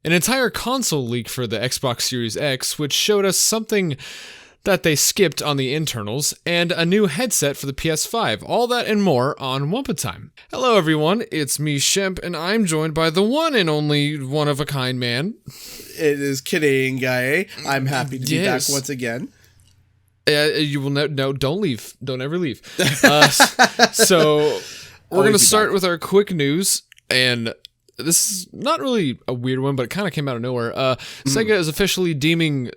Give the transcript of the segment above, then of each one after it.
an entire console leak for the Xbox Series X, which showed us something that they skipped on the internals, and a new headset for the PS5. All that and more on Wumpa Time. Hello everyone, it's me, Shemp, and I'm joined by the one and only one-of-a-kind man. It is Canadian Guy. I'm happy to be back once again. You will no, don't leave. Don't ever leave. So we're going to start with our quick news, and this is not really a weird one, but it kind of came out of nowhere. Sega is officially deeming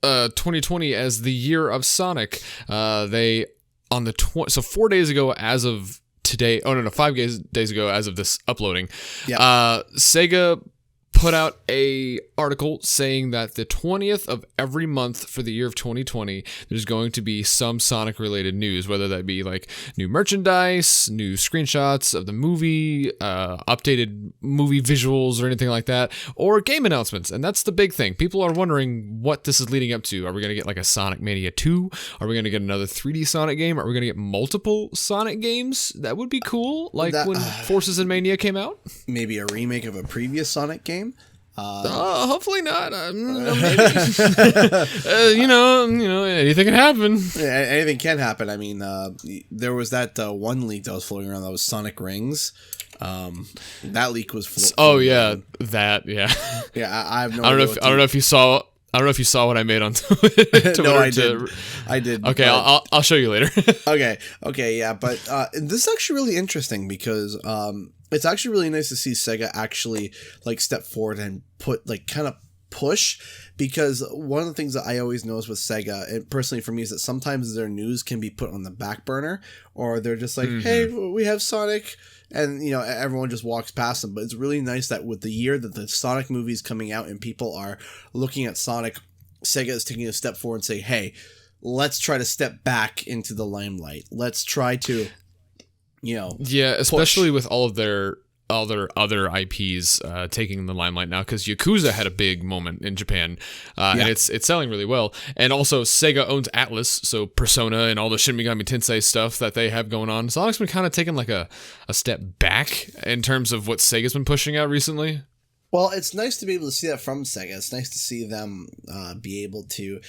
2020 as the year of Sonic. They on the so 4 days ago as of today. Oh no, 5 days ago as of this uploading. Sega put out a article saying that the 20th of every month for the year of 2020, there's going to be some Sonic related news, whether that be like new merchandise, new screenshots of the movie, updated movie visuals or anything like that, or game announcements. And that's the big thing. People are wondering what this is leading up to. Are we going to get like a Sonic Mania 2? Are we going to get another 3D Sonic game? Are we going to get multiple Sonic games? That would be cool. Like when Forces and Mania came out. Maybe a remake of a previous Sonic game. Hopefully not. Maybe. Anything can happen. Yeah, anything can happen. I mean, there was that one leak that was floating around that was Sonic Rings. That leak was. Yeah. I have no. I don't know if you saw. I don't know if you saw what I made on Twitter. No, I did. I did. Okay, I'll show you later. Okay, yeah, but this is actually really interesting because it's actually really nice to see Sega actually like step forward and put like kind of push, because one of the things that I always notice with Sega, and personally for me, is that sometimes their news can be put on the back burner, or they're just like, hey, we have Sonic, and everyone just walks past them. But it's really nice that with the year that the Sonic movie is coming out and people are looking at Sonic, Sega is taking a step forward and say, hey, let's try to step back into the limelight. Let's try to especially with all their other IPs taking the limelight now, because Yakuza had a big moment in Japan, and it's selling really well. And also Sega owns Atlas, so Persona and all the Shin Megami Tensei stuff that they have going on. Sonic's been kind of taking like a step back in terms of what Sega's been pushing out recently. Well, it's nice to be able to see that from Sega. It's nice to see them be able to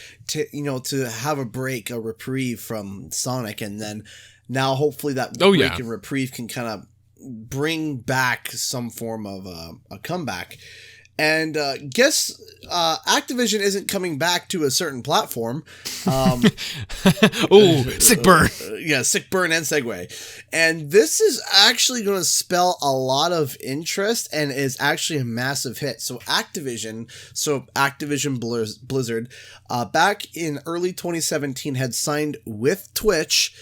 have a break, a reprieve from Sonic, and then now hopefully that break and reprieve can kind of bring back some form of a comeback. And guess Activision isn't coming back to a certain platform. Sick burn. Sick burn and segue. And this is actually going to spell a lot of interest and is actually a massive hit. So Activision Blizzard, back in early 2017 had signed with Twitch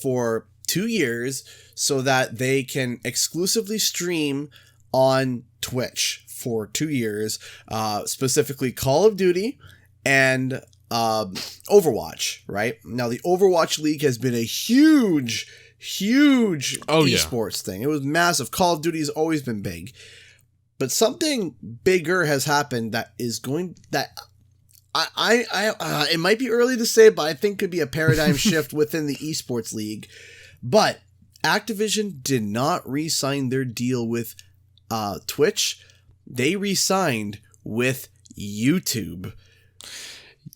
for 2 years so that they can exclusively stream on Twitch for 2 years, specifically Call of Duty and Overwatch, right? Now, the Overwatch League has been a huge esports thing. It was massive. Call of Duty has always been big. But something bigger has happened that is going... it might be early to say, but I think could be a paradigm shift within the esports league. But Activision did not re-sign their deal with Twitch. They re-signed with YouTube.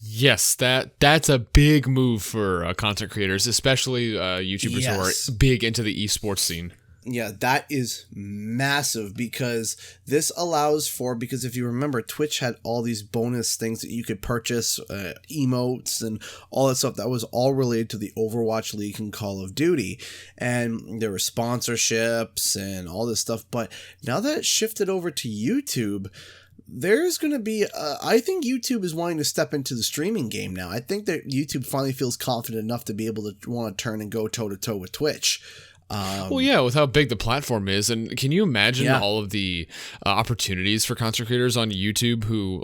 Yes, that's a big move for content creators, especially YouTubers who are big into the esports scene. Yeah, that is massive, because this allows for, because if you remember, Twitch had all these bonus things that you could purchase, emotes and all that stuff that was all related to the Overwatch League and Call of Duty. And there were sponsorships and all this stuff. But now that it's shifted over to YouTube, there's going to be, I think YouTube is wanting to step into the streaming game now. I think that YouTube finally feels confident enough to be able to want to turn and go toe-to-toe with Twitch. With how big the platform is, and can you imagine all of the opportunities for content creators on YouTube who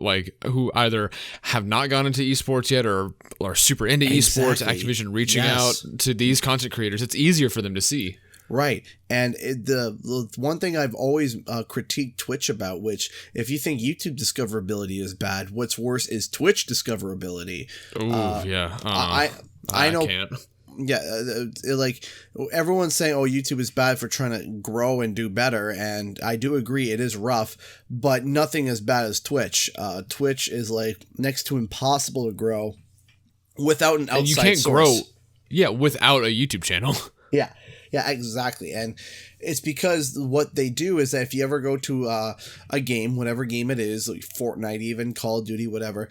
either have not gone into esports yet or are super into esports? Activision reaching out to these content creators, it's easier for them to see. Right. And the one thing I've always critiqued Twitch about, which if you think YouTube discoverability is bad, what's worse is Twitch discoverability. Ooh, I know. can't. Yeah, like everyone's saying, oh, YouTube is bad for trying to grow and do better, and I do agree it is rough, but nothing as bad as Twitch. Twitch is like next to impossible to grow without an outside and you can't source. grow, without a YouTube channel. Yeah, exactly. And it's because what they do is that if you ever go to a game, whatever game it is, like Fortnite, even Call of Duty, whatever,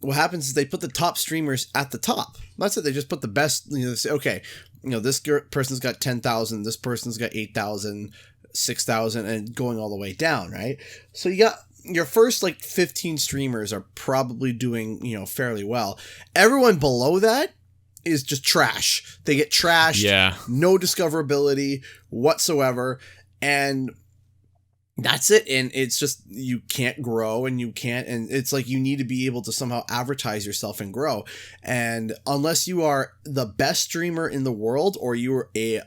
what happens is they put the top streamers at the top. That's it. They just put the best, they say, okay, this person's got 10,000, this person's got 8,000, 6,000, and going all the way down, right? So you got your first like 15 streamers are probably doing, fairly well. Everyone below that is just trash. They get trashed. Yeah. No discoverability whatsoever. And that's it. And it's just, you can't grow and it's like you need to be able to somehow advertise yourself and grow. And unless you are the best streamer in the world, or you're a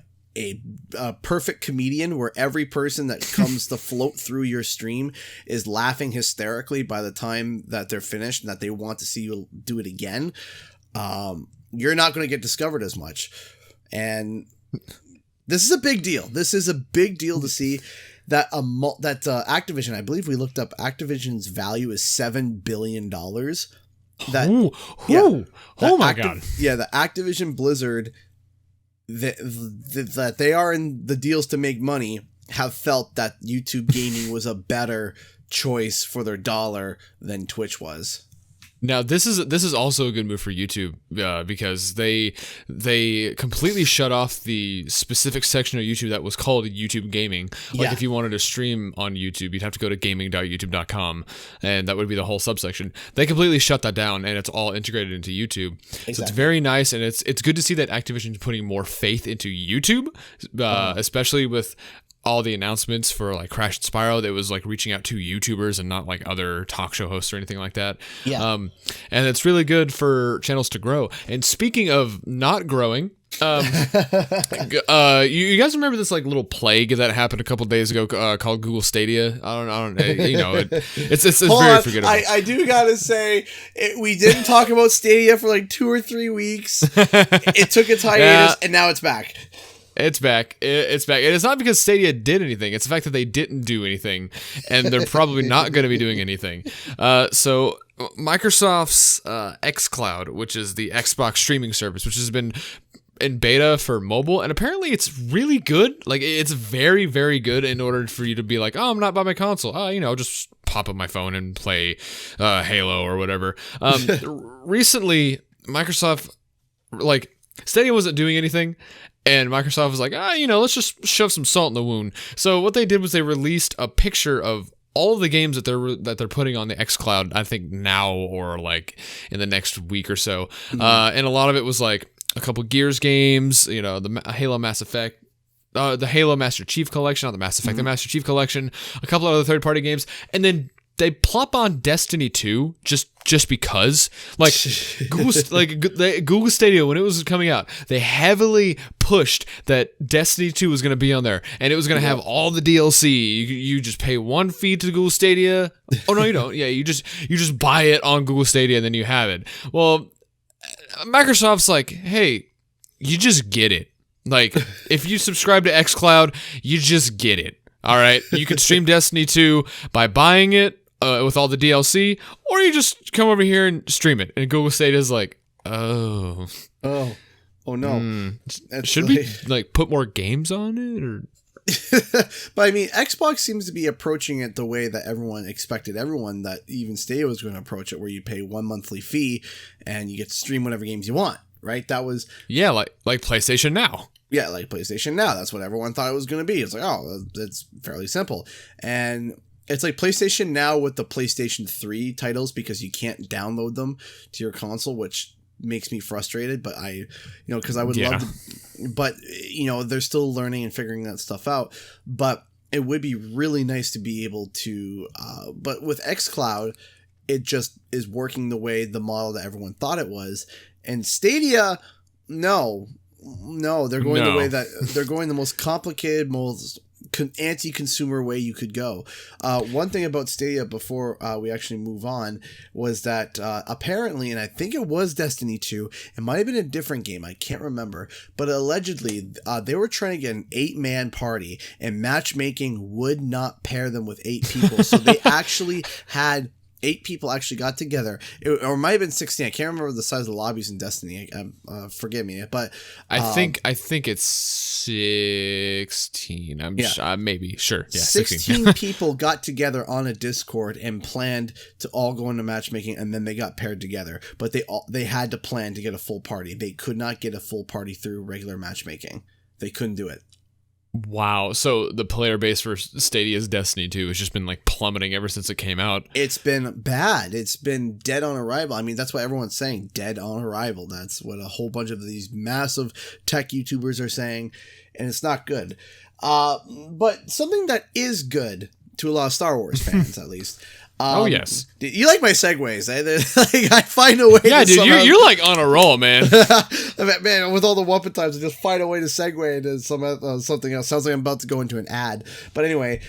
perfect comedian where every person that comes to float through your stream is laughing hysterically by the time that they're finished and that they want to see you do it again, you're not going to get discovered as much. And this is a big deal. This is a big deal to see that Activision, I believe we looked up, Activision's value is $7 billion. Oh my God. Yeah, the Activision Blizzard, that they are in the deals to make money, have felt that YouTube gaming was a better choice for their dollar than Twitch was. Now this is also a good move for YouTube because they completely shut off the specific section of YouTube that was called YouTube Gaming. Like if you wanted to stream on YouTube, you'd have to go to gaming.youtube.com, and that would be the whole subsection. They completely shut that down, and it's all integrated into YouTube. Exactly. So it's very nice, and it's good to see that Activision's putting more faith into YouTube, especially with all the announcements for like Crash and Spyro, that was like reaching out to YouTubers and not like other talk show hosts or anything like that. Yeah. And it's really good for channels to grow. And speaking of not growing, you guys remember this like little plague that happened a couple days ago called Google Stadia? I don't it's very forgettable. I do gotta say, we didn't talk about Stadia for like 2 or 3 weeks. It took its hiatus, and now it's back. It's back. It's back. And it's not because Stadia did anything. It's the fact that they didn't do anything, and they're probably not going to be doing anything. So Microsoft's xCloud, which is the Xbox streaming service, which has been in beta for mobile, and apparently it's really good. Like, it's very, very good in order for you to be like, oh, I'm not by my console. Just pop up my phone and play Halo or whatever. Recently, Microsoft, like, Stadia wasn't doing anything, and Microsoft was like, let's just shove some salt in the wound. So what they did was they released a picture of all of the games that they're putting on the xCloud, I think now or like in the next week or so. Mm-hmm. And a lot of it was like a couple Gears games, the Halo Mass Effect, the Halo Master Chief Collection, not the Mass Effect, the Master Chief Collection, a couple other third-party games, and then they plop on Destiny 2 just because. Like, Google Stadia, when it was coming out, they heavily pushed that Destiny 2 was going to be on there, and it was going to have all the DLC. You just pay one fee to Google Stadia. Oh, no, you don't. Yeah, you just buy it on Google Stadia, and then you have it. Well, Microsoft's like, hey, you just get it. Like, if you subscribe to xCloud, you just get it. All right, you can stream Destiny 2 by buying it with all the DLC, or you just come over here and stream it. And Google Stadia's like, oh no. Should we like put more games on it, or? But I mean, Xbox seems to be approaching it the way that everyone expected. Everyone, that even Stadia was going to approach it, where you pay one monthly fee and you get to stream whatever games you want. Right? That was like PlayStation Now. Yeah, like PlayStation Now. That's what everyone thought it was going to be. It's like, oh, it's fairly simple. And it's like PlayStation Now with the PlayStation 3 titles, because you can't download them to your console, which makes me frustrated. But because I would love to, but they're still learning and figuring that stuff out. But it would be really nice to be able to, but with xCloud, it just is working the way the model that everyone thought it was. And Stadia, no, they're going the way that they're going the most complicated, most anti-consumer way you could go. One thing about Stadia before we actually move on was that apparently, and I think it was Destiny 2, it might have been a different game, I can't remember, but allegedly they were trying to get an 8-man party, and matchmaking would not pair them with 8 people. So they actually had 8 people actually got together, or it might have been 16. I can't remember the size of the lobbies in Destiny. Forgive me, but I think it's 16. Maybe sure. Yeah, 16 people got together on a Discord and planned to all go into matchmaking, and then they got paired together. But they had to plan to get a full party. They could not get a full party through regular matchmaking. They couldn't do it. Wow. So the player base for Stadia's Destiny 2 has just been like plummeting ever since it came out. It's been bad. It's been dead on arrival. I mean, that's what everyone's saying, dead on arrival. That's what a whole bunch of these massive tech YouTubers are saying, and it's not good. But something that is good to a lot of Star Wars fans, at least. Oh, yes. You like my segues, eh? Like, I find a way to dude, somehow... you're like on a roll, man. Man, with all the Wumpa times, I just find a way to segue into something else. Sounds like I'm about to go into an ad. But anyway,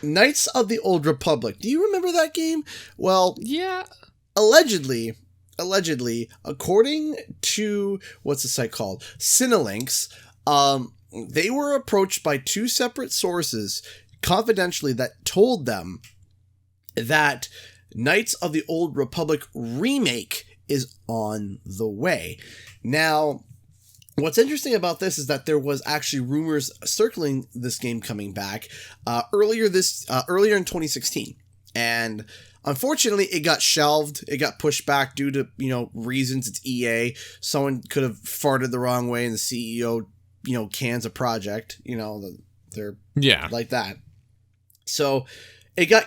Knights of the Old Republic. Do you remember that game? Well, yeah. Allegedly, according to, what's the site called? Cinelinx, they were approached by 2 separate sources confidentially that told them that Knights of the Old Republic remake is on the way. Now, what's interesting about this is that there was actually rumors circling this game coming back earlier in 2016, and unfortunately it got shelved. It got pushed back due to reasons. It's EA. Someone could have farted the wrong way, and the CEO cans a project. They're like that. So it got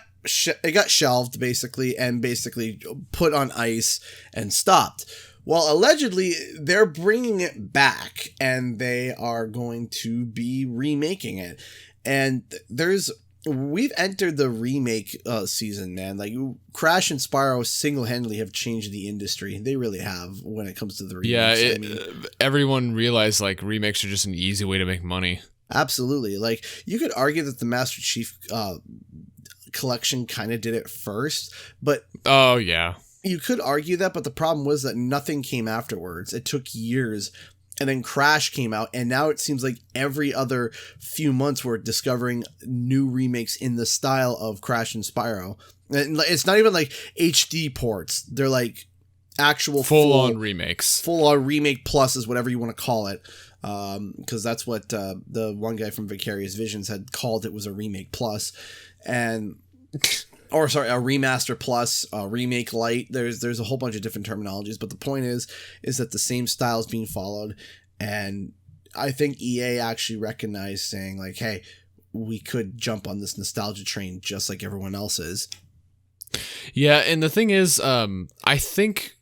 shelved basically, and basically put on ice and stopped. Well, allegedly they're bringing it back, and they are going to be remaking it. And we've entered the remake season, man. Like, Crash and Spyro single-handedly have changed the industry. They really have when it comes to the remakes. Yeah, everyone realized like remakes are just an easy way to make money. Absolutely. Like, you could argue that the Master Chief collection kind of did it first, but oh yeah, you could argue that, but the problem was that nothing came afterwards. It took years, and then Crash came out, and now it seems like every other few months we're discovering new remakes in the style of Crash and Spyro. And it's not even like HD ports, they're like actual full-on remakes, full-on remake pluses, whatever you want to call it, because that's what the one guy from Vicarious Visions had called it, was a remake plus. And a remaster plus, remake light. There's a whole bunch of different terminologies, but the point is that the same style is being followed, and I think EA actually recognized, saying like, hey, we could jump on this nostalgia train just like everyone else is. Yeah, and the thing is, I think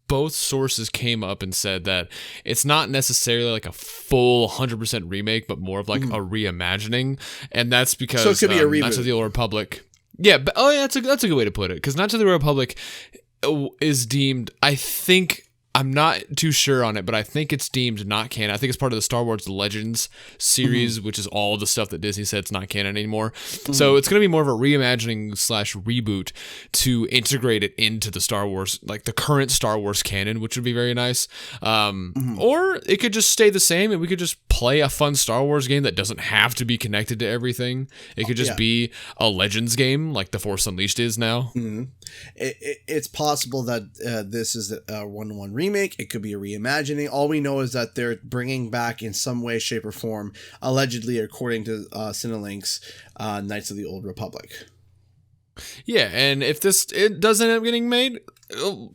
both sources came up and said that it's not necessarily like a full 100% remake, but more of like a reimagining, and that's because so it could be a reboot. Knights of the Old Republic. Yeah, but that's a good way to put it, because Knights of the Old Republic is deemed, I think, I'm not too sure on it, but I think it's deemed not canon. I think it's part of the Star Wars Legends series, which is all the stuff that Disney said it's not canon anymore. So it's going to be more of a reimagining / reboot to integrate it into the Star Wars, like the current Star Wars canon, which would be very nice. Or it could just stay the same, and we could just play a fun Star Wars game that doesn't have to be connected to everything. It could just be a Legends game like The Force Unleashed is now. It's possible that this is a 1-to-1 remake. It could be a reimagining. All we know is that they're bringing back in some way, shape, or form, allegedly, according to Cinelinx, Knights of the Old Republic. Yeah, and if it does end up getting made,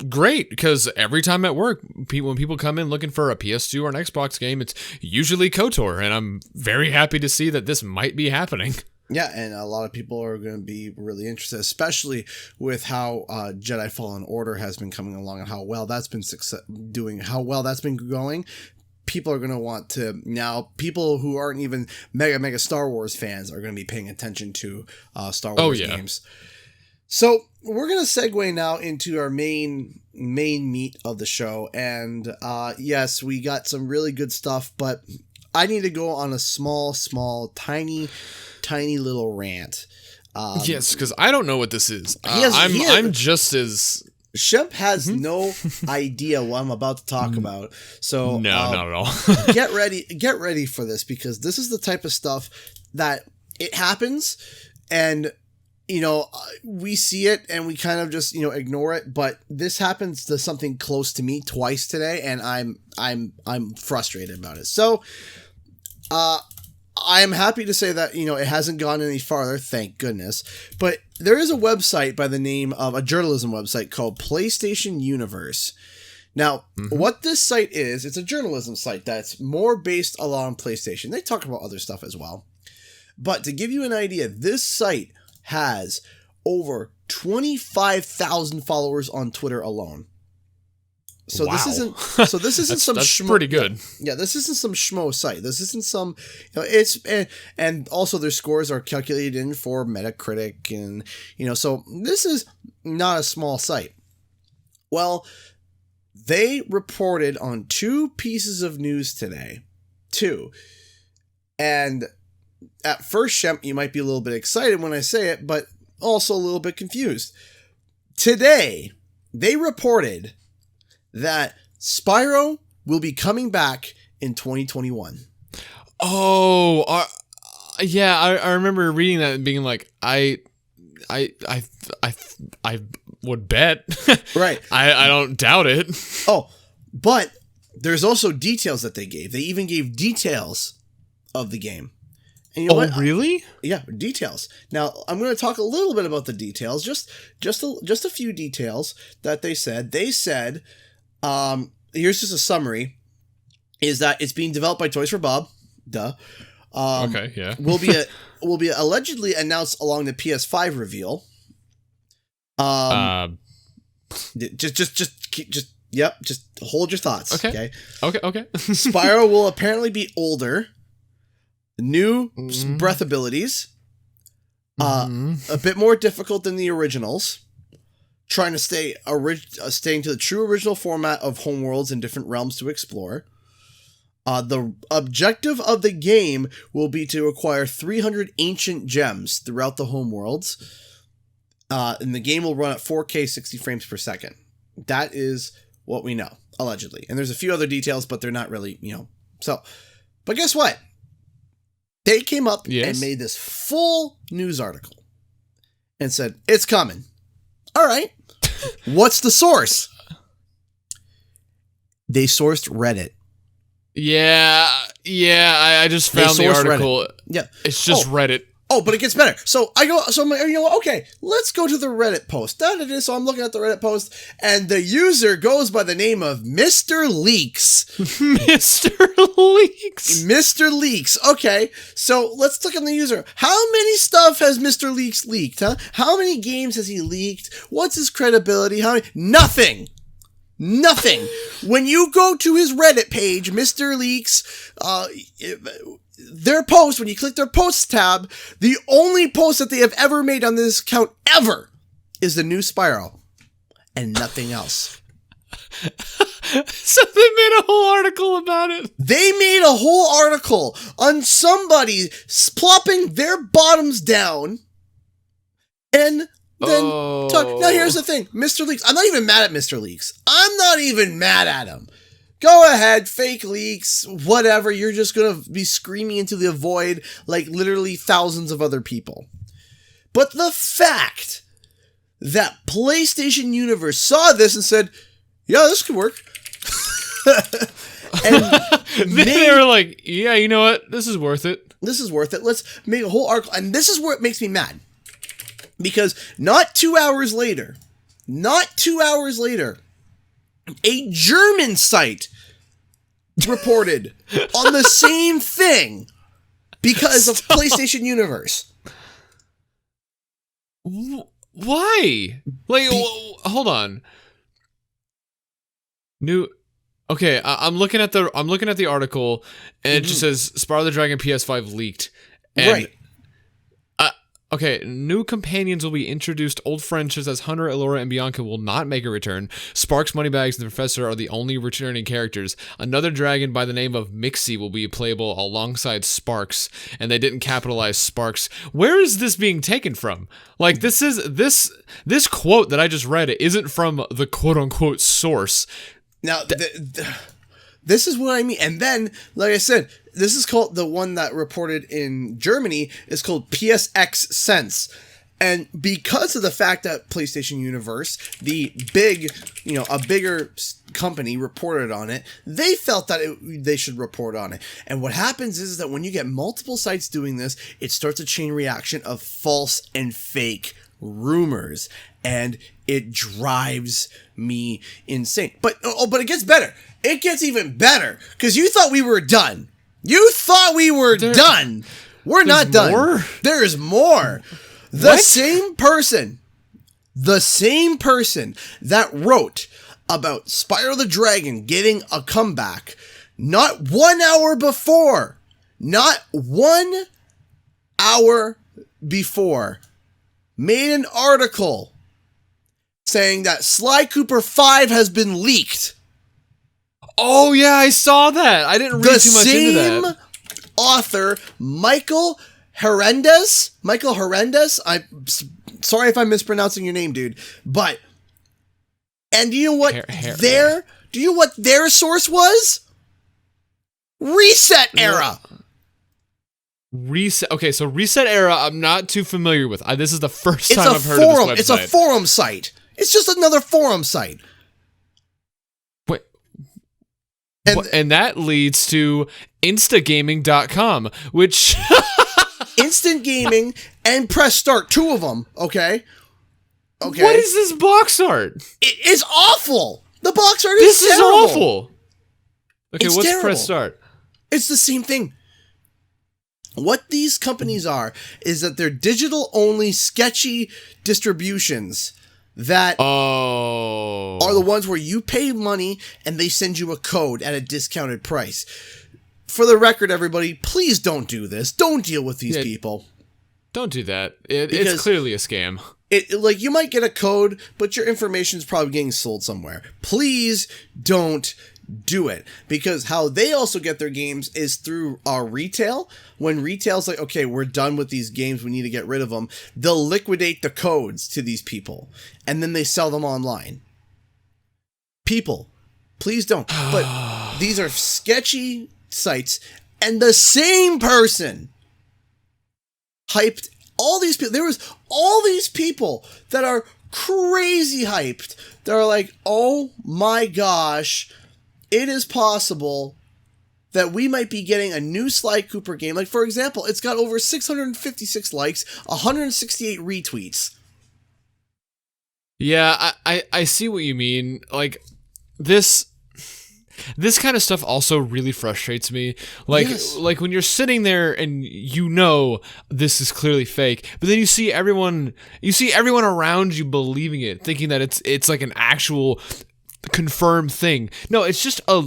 great, because every time at work, when people come in looking for a PS2 or an Xbox game, it's usually KOTOR, and I'm very happy to see that this might be happening. Yeah, and a lot of people are going to be really interested, especially with how Jedi Fallen Order has been coming along and how well that's been going. People are going to want to now. People who aren't even mega Star Wars fans are going to be paying attention to Star Wars games. So we're going to segue now into our main meat of the show, and yes, we got some really good stuff, but I need to go on a small, tiny little rant. Yes, because I don't know what this is. I'm just as... Shemp has no idea what I'm about to talk about. So no, not at all. get ready for this, because this is the type of stuff that it happens, and we see it and we kind of just ignore it. But this happens to something close to me twice today, and I'm frustrated about it. So I am happy to say that, it hasn't gone any farther, thank goodness. But there is a website by the name of a journalism website called PlayStation Universe. Now, what this site is, it's a journalism site that's more based along PlayStation. They talk about other stuff as well. But to give you an idea, this site has over 25,000 followers on Twitter alone. So wow. this isn't that's pretty good. Yeah, this isn't some schmo site. This isn't some and also their scores are calculated in for Metacritic, and so this is not a small site. Well, they reported on 2 pieces of news today. 2. And at first, Shemp, you might be a little bit excited when I say it, but also a little bit confused. Today, they reported that Spyro will be coming back in 2021. Oh, yeah, I remember reading that and being like, I would bet. Right. I don't doubt it. Oh, but there's also details that they gave. They even gave details of the game. And you know what? Really? Yeah, details. Now, I'm going to talk a little bit about the details, just a few details that they said. They said, here's just a summary, is that it's being developed by Toys for Bob. Duh. Okay, yeah. will be allegedly announced along the PS5 reveal. Just hold your thoughts. Okay. Spyro will apparently be older. New breath abilities. A bit more difficult than the originals. Trying to staying to the true original format of homeworlds and different realms to explore. The objective of the game will be to acquire 300 ancient gems throughout the homeworlds. And the game will run at 4K 60 frames per second. That is what we know, allegedly. And there's a few other details, but they're not really, so. But guess what? They came up and made this full news article and said, it's coming. All right. What's the source? They sourced Reddit. Yeah, I just found the article. Reddit. Yeah. It's just Reddit. Oh, but it gets better. So okay, let's go to the Reddit post. So I'm looking at the Reddit post, and the user goes by the name of Mr. Leaks. Mr. Leaks. Mr. Leaks. Okay, so let's look at the user. How many stuff has Mr. Leaks leaked, huh? How many games has he leaked? What's his credibility? Nothing. When you go to his Reddit page, Mr. Leaks, their post, when you click their posts tab, the only post that they have ever made on this account ever is the new Spyro and nothing else. So they made a whole article about it. They made a whole article on somebody plopping their bottoms down and then talk. Now here's the thing, Mr. Leaks. I'm not even mad at Mr. Leaks. I'm not even mad at him. Go ahead, fake leaks, whatever. You're just going to be screaming into the void like literally thousands of other people. But the fact that PlayStation Universe saw this and said, yeah, this could work. And they were like, yeah, you know what? This is worth it. Let's make a whole article. And this is where it makes me mad. Because not 2 hours later, a German site reported on the same thing because of PlayStation Universe. Why? Like, hold on. Okay, I'm looking at the article, and it just says Spyro the Dragon PS5 leaked. And right. Okay, new companions will be introduced. Old friends such as Hunter, Elora, and Bianca will not make a return. Sparks, Moneybags, and the Professor are the only returning characters. Another dragon by the name of Mixie will be playable alongside Sparks, and they didn't capitalize Sparks. Where is this being taken from? Like, this quote that I just read isn't from the quote-unquote source. Now, this is what I mean. And then, like I said, this is called, the one that reported in Germany is called PSX Sense. And because of the fact that PlayStation Universe, the big, a bigger company reported on it, they felt that they should report on it. And what happens is that when you get multiple sites doing this, it starts a chain reaction of false and fake rumors. And it drives me insane. But it gets better. It gets even better. Because you thought we were done. You thought we were done. We're not done. More? There is more. The same person that wrote about Spyro the Dragon getting a comeback, not 1 hour before, made an article saying that Sly Cooper 5 has been leaked. Oh, yeah, I saw that. I didn't read too much into that. The same author, Michael Hernandez. I'm sorry if I'm mispronouncing your name, dude. But, and do you know what do you know what their source was? Reset Era. Okay, so Reset Era, I'm not too familiar with. This is the first time I've heard of this website. It's a forum site. It's just another forum site. And that leads to instagaming.com, which Instant Gaming and Press Start, two of them, okay? What is this box art? It is awful. The box art is terrible. This is awful. Okay, what's terrible. Press Start? It's the same thing. What these companies are is that they're digital-only sketchy distributions that are the ones where you pay money and they send you a code at a discounted price. For the record, everybody, please don't do this. Don't deal with these people. Don't do that. It's clearly a scam. Like, you might get a code, but your information is probably getting sold somewhere. Please don't do it, because how they also get their games is through retail. When retail's like, okay, we're done with these games, we need to get rid of them, they'll liquidate the codes to these people and then they sell them online. People, please don't. But these are sketchy sites, and the same person hyped all these people. There was all these people that are crazy hyped. They're like, oh my gosh, it is possible that we might be getting a new Sly Cooper game. Like, for example, it's got over 656 likes, 168 retweets. Yeah, I see what you mean. Like, this kind of stuff also really frustrates me. Like, like when you're sitting there and you know this is clearly fake, but then you see everyone around you believing it, thinking that it's like an actual confirmed thing. No, it's just a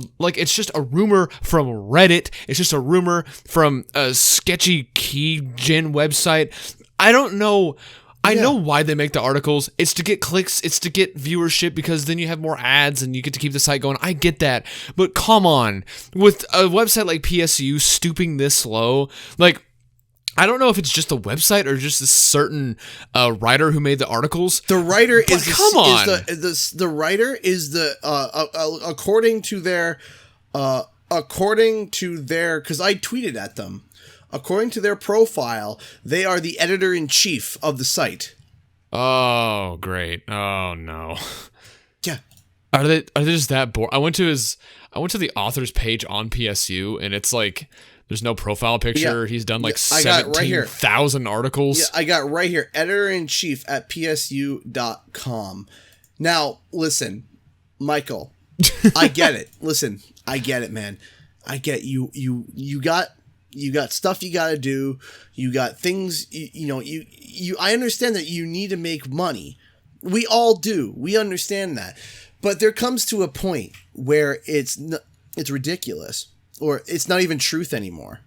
rumor from Reddit. It's just a rumor from a sketchy keygen website. I don't know. I know why they make the articles. It's to get clicks. It's to get viewership, because then you have more ads and you get to keep the site going. I get that. But come on. With a website like PSU stooping this low, like, I don't know if it's just a website or just a certain writer who made the articles. The writer is the writer is according to their because I tweeted at them. According to their profile, they are the editor-in-chief of the site. Oh, great. Oh, no. Yeah. Are they just that bored? I went to the author's page on PSU, and it's like, there's no profile picture. Yeah. He's done like 17,000 articles. Yeah, I got right here. Editor-in-chief at psu.com. Now, listen, Michael, I get it. Listen, I get it, man. I get you got stuff you got to do. You got things, I understand that you need to make money. We all do. We understand that. But there comes to a point where it's ridiculous, or it's not even truth anymore.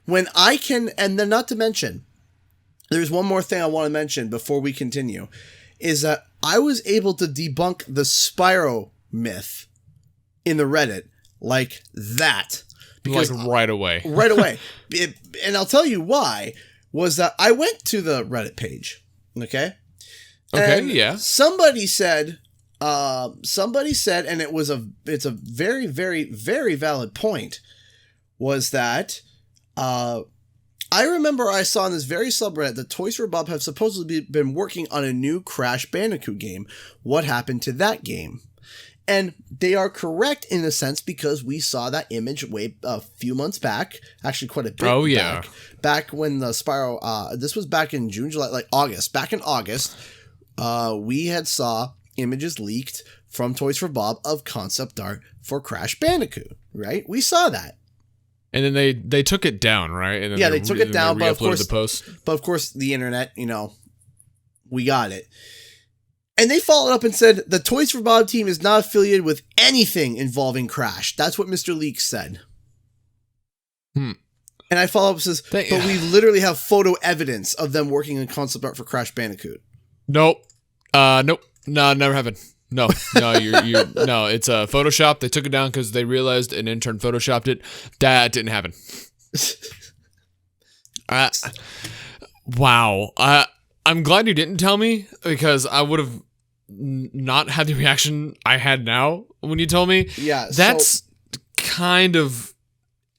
When I can, and then not to mention, there's one more thing I want to mention before we continue, is that I was able to debunk the Spyro myth in the Reddit like that. Because right away. Right away. And I'll tell you why, was that I went to the Reddit page, okay? Okay, and yeah. Somebody said, and it's a very, very, very valid point, was that I remember I saw in this very subreddit that Toys for Bob have supposedly been working on a new Crash Bandicoot game. What happened to that game? And they are correct in a sense, because we saw that image a few months back, actually quite a bit back. Back when the Spyro, this was back in June, July, like August. Back in August, we had saw images leaked from Toys for Bob of concept art for Crash Bandicoot, right? We saw that. And then they took it down, right? And then they took it down, but of course, the internet, we got it. And they followed up and said, the Toys for Bob team is not affiliated with anything involving Crash. That's what Mr. Leak said. And I follow up and says, but we literally have photo evidence of them working on concept art for Crash Bandicoot. Nope. Nope. No, never happened. No, you're no, it's Photoshop. They took it down because they realized an intern Photoshopped it. That didn't happen. Wow. I'm glad you didn't tell me, because I would have not had the reaction I had now when you told me. Yeah. That's kind of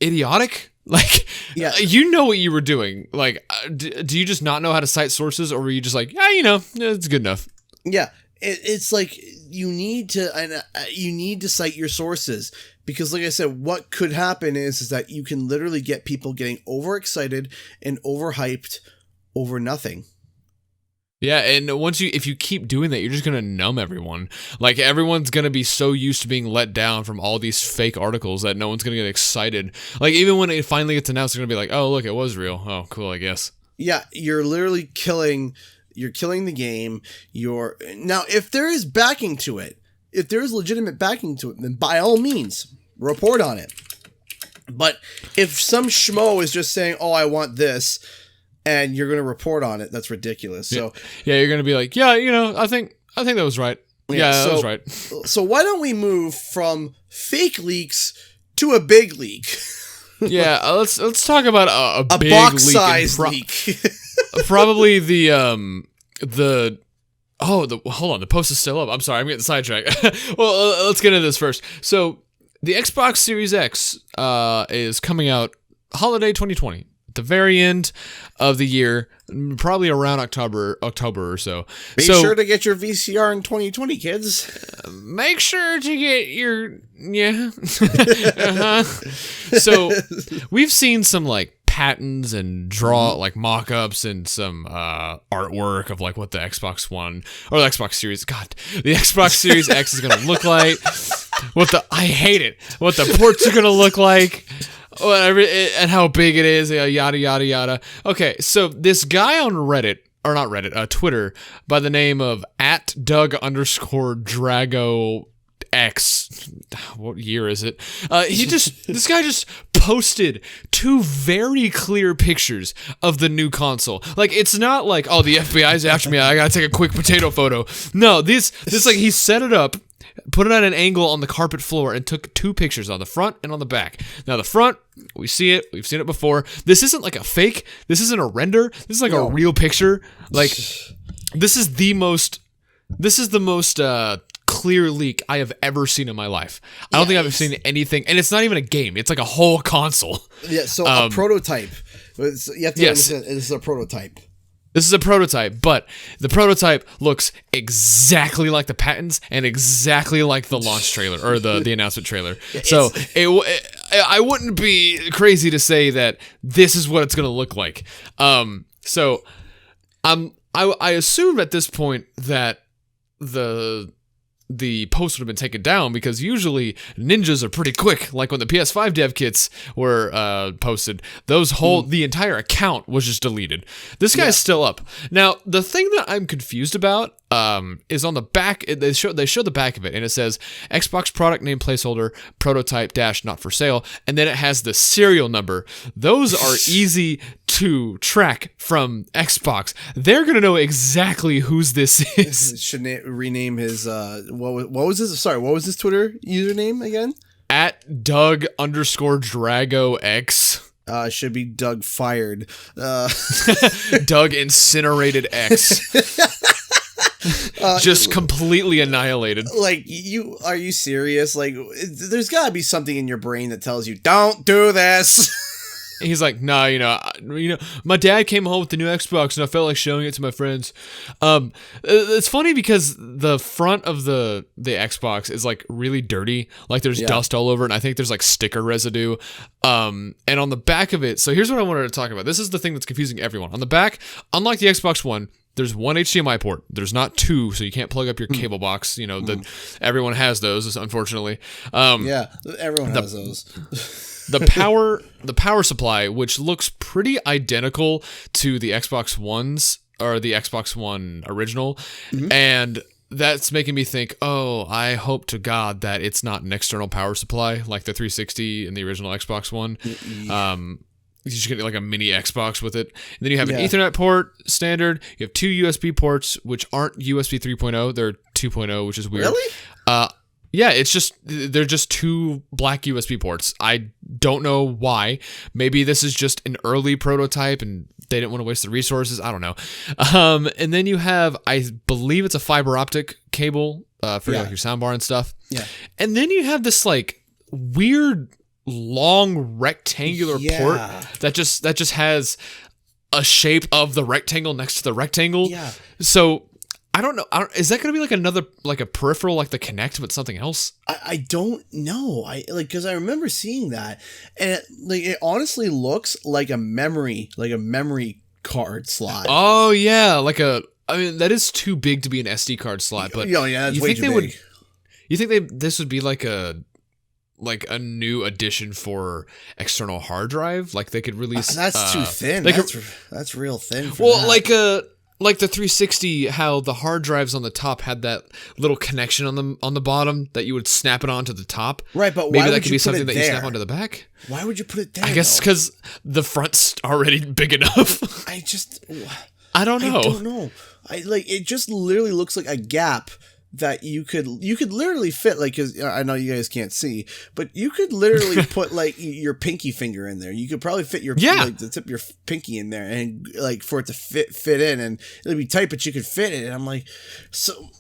idiotic. Like, yeah. You know what you were doing. Like, do you just not know how to cite sources, or were you just like, yeah, it's good enough? Yeah. It's like you need to cite your sources, because like I said, what could happen is that you can literally get people getting overexcited and overhyped over nothing. Yeah, and if you keep doing that, you're just going to numb everyone. Like, everyone's going to be so used to being let down from all these fake articles that no one's going to get excited. Like, even when it finally gets announced, they're going to be like, oh, look, it was real. Oh, cool, I guess. Yeah, you're literally killing the game. Now, if there is backing to it, if there is legitimate backing to it, then by all means, report on it. But if some schmo is just saying, oh, I want this, and you're going to report on it, that's ridiculous. So yeah, you're going to be like, yeah, I think that was right. Yeah, that was right. So why don't we move from fake leaks to a big leak? Yeah, let's talk about a big box-sized leak. Probably hold on, the post is still up. I'm sorry, I'm getting sidetracked. Well, let's get into this first. So the Xbox Series X is coming out holiday 2020. At the very end of the year, probably around October or so. Be sure to get your VCR in 2020, kids. Make sure to get your uh-huh. So we've seen some like patents and like mock-ups and some artwork of like what the Xbox One or the Xbox Series the Xbox Series X is gonna look like. I hate it. What the ports are gonna look like. Whatever, and how big it is, yada, yada, yada. Okay, so this guy on Twitter, by the name of @Doug_Drago X. What year is it? This guy just posted two very clear pictures of the new console. Like, it's not like, oh, the FBI's after me, I gotta take a quick potato photo. No, this like, he set it up, put it at an angle on the carpet floor, and took two pictures on the front and on the back. Now, the front, we see it. We've seen it before. This isn't like a fake. This isn't a render. This is like a real picture. Like, this is the most clear leak I have ever seen in my life. I don't think I've seen anything, and it's not even a game. It's like a whole console. Yeah, so a prototype. You have to understand, this is a prototype. This is a prototype, but the prototype looks exactly like the patents and exactly like the launch trailer or the announcement trailer. So I wouldn't be crazy to say that this is what it's going to look like. So I assume at this point that the post would have been taken down, because usually ninjas are pretty quick. Like when the PS5 dev kits were posted, the entire account was just deleted. This guy's still up. Now, the thing that I'm confused about, is on the back. They show the back of it, and it says Xbox product name placeholder prototype dash not for sale, and then it has the serial number. Those are easy to track from Xbox. They're gonna know exactly whose this is. Should rename his what was his? Sorry, what was his Twitter username again? At Doug_Drago_X. Should be Doug fired. Doug incinerated X. Just completely annihilated. Like, are you serious? Like, there's gotta be something in your brain that tells you, don't do this. He's like, nah, my dad came home with the new Xbox and I felt like showing it to my friends. It's funny because the front of the Xbox is like really dirty. Like there's dust all over it, and I think there's like sticker residue. And on the back of it, so here's what I wanted to talk about. This is the thing that's confusing everyone. On the back, unlike the Xbox One, there's one HDMI port. There's not two, so you can't plug up your cable box. That everyone has those, unfortunately. Yeah, everyone has those. The power supply, which looks pretty identical to the Xbox One's or the Xbox One original, and that's making me think, oh, I hope to God that it's not an external power supply like the 360 and the original Xbox One. You just get like a mini Xbox with it. And then you have an Ethernet port, standard. You have two USB ports, which aren't USB 3.0. They're 2.0, which is weird. Really? Yeah, they're just two black USB ports. I don't know why. Maybe this is just an early prototype and they didn't want to waste the resources. I don't know. And then you have, I believe it's a fiber optic cable for like your soundbar and stuff. Yeah. And then you have this like weird long rectangular port that just has a shape of the rectangle next to the rectangle. Yeah. So I don't know. Is that going to be like another, like a peripheral, like the Kinect, but something else? I don't know. Because I remember seeing that, and it honestly looks like a memory card slot. Oh yeah, I mean that is too big to be an SD card slot. But that's way too big. You think this would be like a new addition for external hard drive? Like they could release. That's too thin. That's real thin. Well, like the 360, how the hard drives on the top had that little connection on the bottom that you would snap it onto the top. Right, but maybe that could be something that you snap onto the back. Why would you put it there? I guess because the front's already big enough. I don't know. I don't know. It just literally looks like a gap that you could literally fit, like, because I know you guys can't see, but you could literally put like your pinky finger in there. You could probably fit your like the tip of your pinky in there, and like for it to fit in, and it'd be tight, but you could fit it. And I'm like, so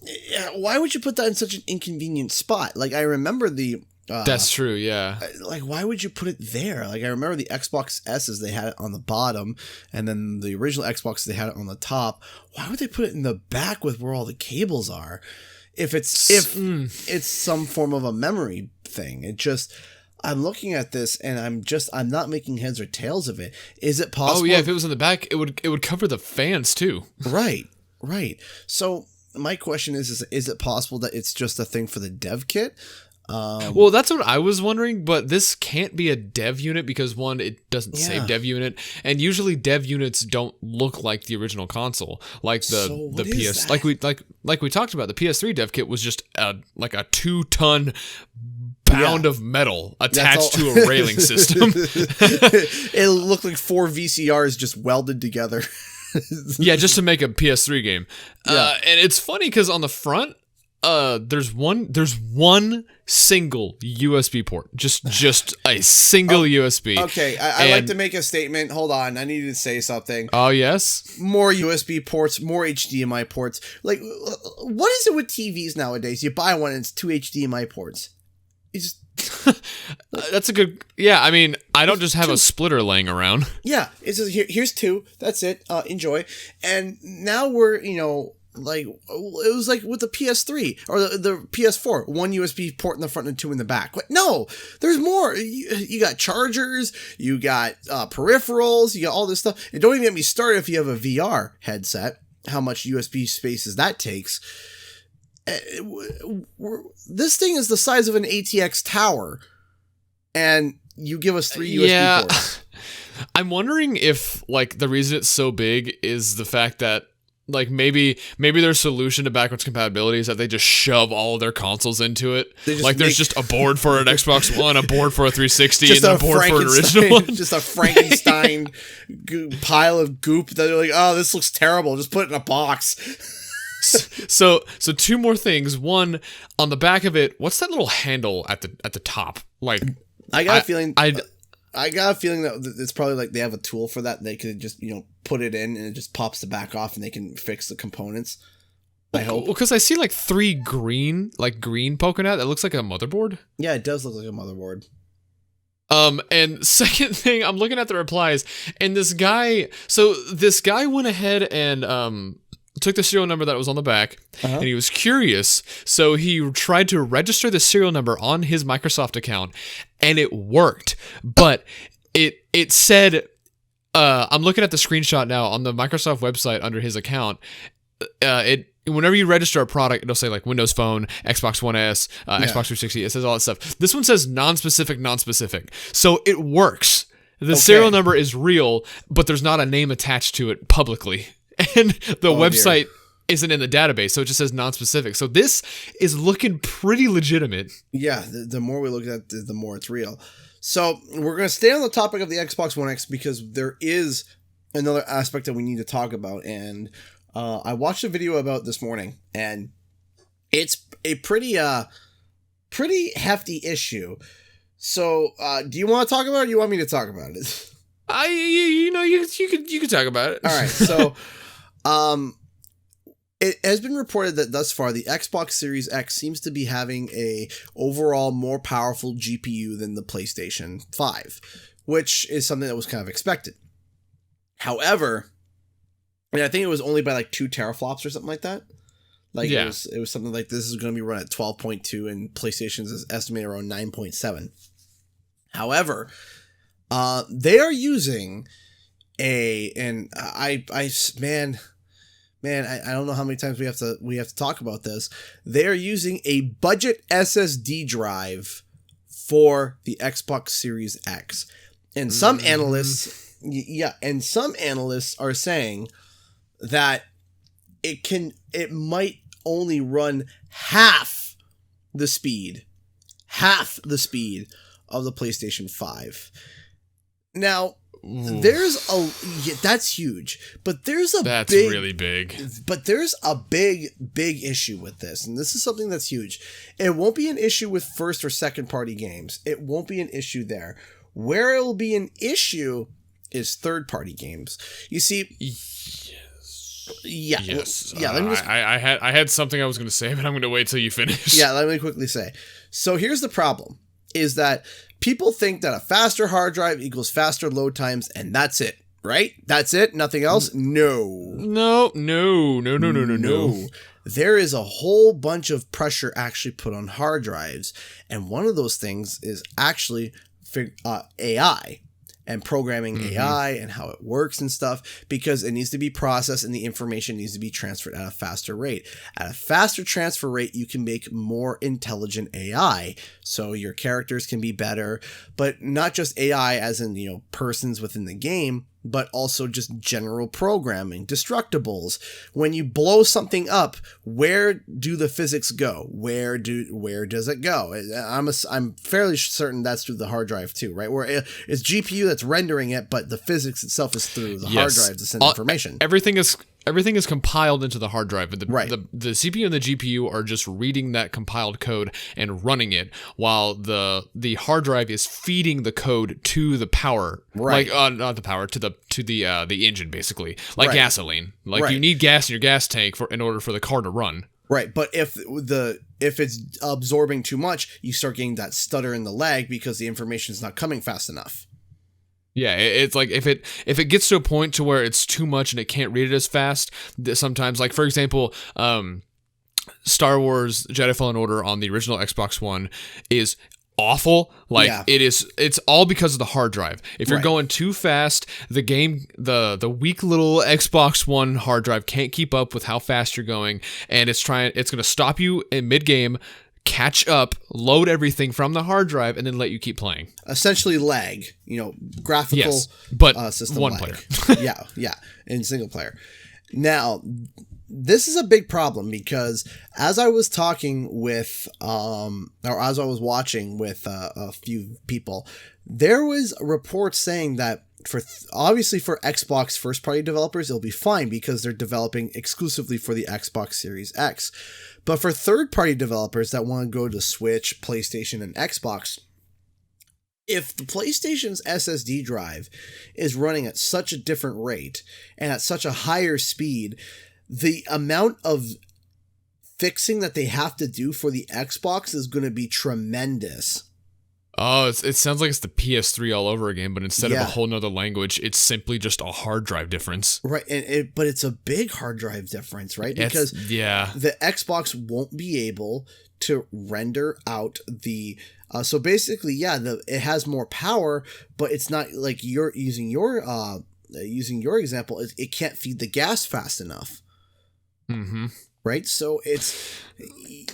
why would you put that in such an inconvenient spot? Like I remember the. That's true, yeah. Like, why would you put it there? Like, I remember the Xbox S's, they had it on the bottom, and then the original Xbox, they had it on the top. Why would they put it in the back with where all the cables are? If it's some form of a memory thing. I'm looking at this and I'm not making heads or tails of it. Is it possible? Oh yeah, if it was in the back, it would cover the fans too. Right. So my question is it possible that it's just a thing for the dev kit? Well, that's what I was wondering, but this can't be a dev unit because one, it doesn't say dev unit, and usually dev units don't look like the original console, like the PS. Like we talked about, the PS3 dev kit was just a 2-ton pound of metal attached to a railing system. It looked like 4 VCRs just welded together. Yeah, just to make a PS3 game. And it's funny because on the front, there's one single USB port, just a single USB. Okay, I like to make a statement. Hold on, I need to say something. Oh yes, more USB ports, more HDMI ports. Like, what is it with TVs nowadays? You buy one and it's 2 HDMI ports. It's that's a good. Yeah, I mean, I don't just have a splitter laying around. Yeah, it's just, here's 2. That's it. Enjoy. And now we're like it was like with the PS3 or the PS4, 1 USB port in the front and 2 in the back. But no, there's more. You got chargers, you got peripherals, you got all this stuff. And don't even get me started if you have a VR headset, how much USB space that takes. This thing is the size of an ATX tower, and you give us 3 USB ports. I'm wondering if like the reason it's so big is the fact that like maybe their solution to backwards compatibility is that they just shove all of their consoles into it. Like there's just a board for an Xbox One, a board for a 360, and a board for an original one. Just a Frankenstein pile of goop that they're like, oh, this looks terrible. Just put it in a box. So two more things. One, on the back of it, what's that little handle at the top? Like I got a feeling that it's probably like they have a tool for that. They could just, put it in and it just pops the back off and they can fix the components. I hope. Well, because I see like 3 green poking out. That looks like a motherboard. Yeah, it does look like a motherboard. And second thing, I'm looking at the replies, and this guy went ahead and took the serial number that was on the back, and he was curious, so he tried to register the serial number on his Microsoft account, and it worked, but it said, I'm looking at the screenshot now on the Microsoft website under his account. Whenever you register a product, it'll say like Windows Phone, Xbox One S, Xbox 360. It says all that stuff. This one says non-specific. So it works. The serial number is real, but there's not a name attached to it publicly. And the website isn't in the database, so it just says non-specific. So this is looking pretty legitimate. Yeah, the more we look at it, the more it's real. So we're going to stay on the topic of the Xbox One X because there is another aspect that we need to talk about. And I watched a video about this morning, and it's a pretty hefty issue. So do you want to talk about it, or do you want me to talk about it? You could talk about it. All right, so it has been reported that thus far the Xbox Series X seems to be having a overall more powerful GPU than the PlayStation 5, which is something that was kind of expected. However, and I think it was only by like 2 teraflops or something like that. Like it was something like this is going to be run at 12.2 and PlayStation's is estimated around 9.7. However, they are using I don't know how many times we have to talk about this. They are using a budget SSD drive for the Xbox Series X. And some analysts are saying that it might only run half the speed of the PlayStation 5. Now, that's huge, but that's really big. But there's a big issue with this, and this is something that's huge. It won't be an issue with first or second party games. It won't be an issue there. Where it will be an issue is third party games. You see, Yes. Let me I had something I was going to say, but I'm going to wait till you finish. Yeah, let me quickly say. So here's the problem: is that people think that a faster hard drive equals faster load times, and that's it, right? That's it? Nothing else? No. There is a whole bunch of pressure actually put on hard drives, and one of those things is actually AI and programming AI and how it works and stuff, because it needs to be processed and the information needs to be transferred at a faster rate. At a faster transfer rate, you can make more intelligent AI, so your characters can be better, but not just AI as in, persons within the game, but also just general programming, destructibles. When you blow something up, where do the physics go? Where does it go? I'm fairly certain that's through the hard drive too, right? Where it's GPU that's rendering it, but the physics itself is through the hard drive to send information. Everything is compiled into the hard drive, but the CPU and the GPU are just reading that compiled code and running it, while the hard drive is feeding the code to the power, right? Like not the power, to the engine, basically, like gasoline. Like you need gas in your gas tank in order for the car to run. Right, but if it's absorbing too much, you start getting that stutter and the lag because the information is not coming fast enough. Yeah, it's like if it gets to a point to where it's too much and it can't read it as fast, sometimes, like for example, Star Wars Jedi Fallen Order on the original Xbox One is awful. It's all because of the hard drive. If you're going too fast, the game, the weak little Xbox One hard drive can't keep up with how fast you're going, and it's going to stop you in mid-game, catch up, load everything from the hard drive, and then let you keep playing. Essentially lag, graphical yes, but system one lag. player. yeah, in single player. Now, this is a big problem because as I was talking with, or as I was watching with a few people, there was reports saying that obviously for Xbox first-party developers, it'll be fine because they're developing exclusively for the Xbox Series X. But for third-party developers that want to go to Switch, PlayStation, and Xbox, if the PlayStation's SSD drive is running at such a different rate and at such a higher speed, the amount of fixing that they have to do for the Xbox is going to be tremendous. Oh, it sounds like it's the PS3 all over again, but instead of a whole nother language, it's simply just a hard drive difference. Right, but it's a big hard drive difference, right? Because the Xbox won't be able to render out the... so basically, it has more power, but it's not like you're using your example. It can't feed the gas fast enough. Mm-hmm. Right, so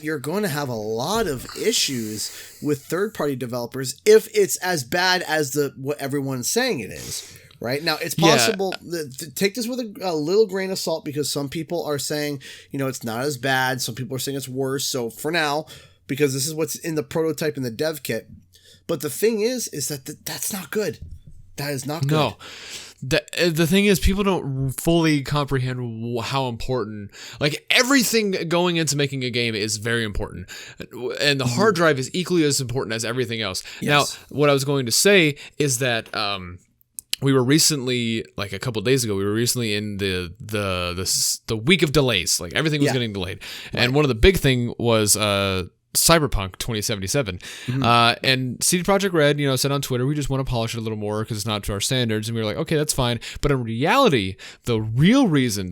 you're going to have a lot of issues with third-party developers if it's as bad as what everyone's saying it is. Right now, it's possible to take this with a little grain of salt because some people are saying it's not as bad. Some people are saying it's worse. So for now, because this is what's in the prototype in the dev kit, but the thing is that that's not good. That is not good. No. The thing is, people don't fully comprehend how important, like, everything going into making a game is very important. And the hard drive is equally as important as everything else. Yes. Now, what I was going to say is that we were recently, like a couple of days ago, in the week of delays. Like, everything was getting delayed. Right. And one of the big thing was Cyberpunk 2077. Mm-hmm. And CD Projekt Red, said on Twitter, we just want to polish it a little more because it's not to our standards. And we were like, okay, that's fine. But in reality, the real reason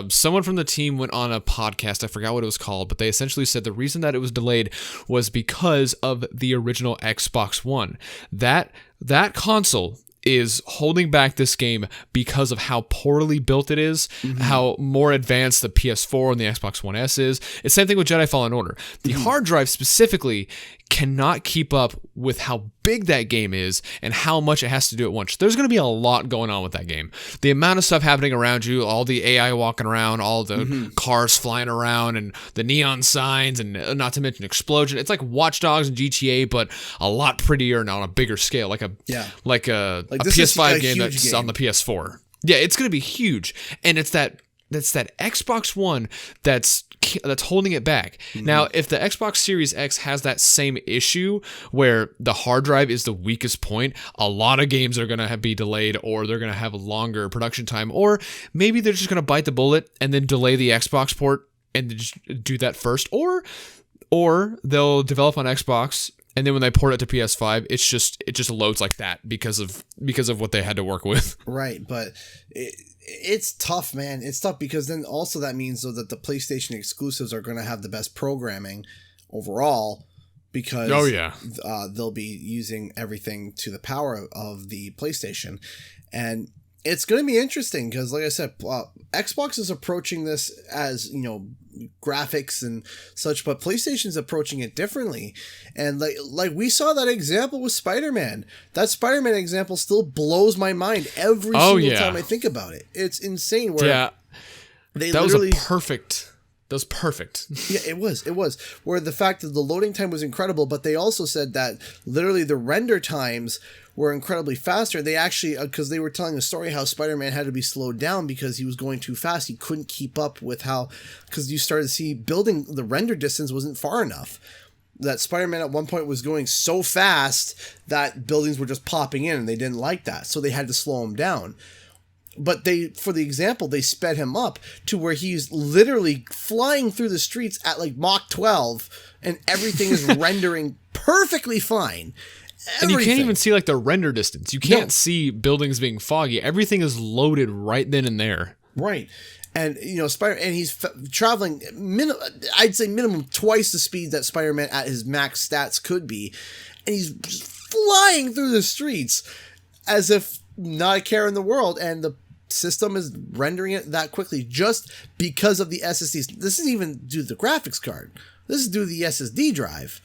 someone from the team went on a podcast, I forgot what it was called, but they essentially said the reason that it was delayed was because of the original Xbox One. That console is holding back this game because of how poorly built it is, how more advanced the PS4 and the Xbox One S is. It's the same thing with Jedi Fallen Order. The hard drive specifically cannot keep up with how big that game is and how much it has to do at once. There's going to be a lot going on with that game. The amount of stuff happening around you, all the AI walking around, all the cars flying around, and the neon signs, and not to mention explosion. It's like Watch Dogs and GTA, but a lot prettier and on a bigger scale, like a PS5 game that's on the PS4. Yeah, it's going to be huge, and it's that Xbox One that's holding it back. Now, if the Xbox Series X has that same issue where the hard drive is the weakest point, a lot of games are going to be delayed, or they're going to have a longer production time, or maybe they're just going to bite the bullet and then delay the Xbox port and just do that first, or they'll develop on Xbox, and then when they port it to PS5, it just loads like that because of what they had to work with. Right, but it's tough, man. It's tough because then also that means though that the PlayStation exclusives are going to have the best programming overall because they'll be using everything to the power of the PlayStation. And it's going to be interesting because, like I said, Xbox is approaching this as, graphics and such, but PlayStation's approaching it differently. And like we saw that example with Spider-Man. That Spider-Man example still blows my mind every single time I think about it. It's insane. That was perfect. Yeah, it was. Where the fact that the loading time was incredible, but they also said that literally the render times were incredibly faster. They actually, because they were telling a story how Spider-Man had to be slowed down because he was going too fast. He couldn't keep up with because you started to see the render distance wasn't far enough. That Spider-Man at one point was going so fast that buildings were just popping in, and they didn't like that. So they had to slow him down. But for the example, they sped him up to where he's literally flying through the streets at like Mach 12 and everything is rendering perfectly fine. And you can't even see like the render distance. You can't see buildings being foggy. Everything is loaded right then and there. Right. And, Spider, and he's traveling, I'd say minimum twice the speed that Spider-Man at his max stats could be. And he's just flying through the streets as if not a care in the world. And the system is rendering it that quickly just because of the SSDs. This isn't even due to the graphics card. This is due to the SSD drive.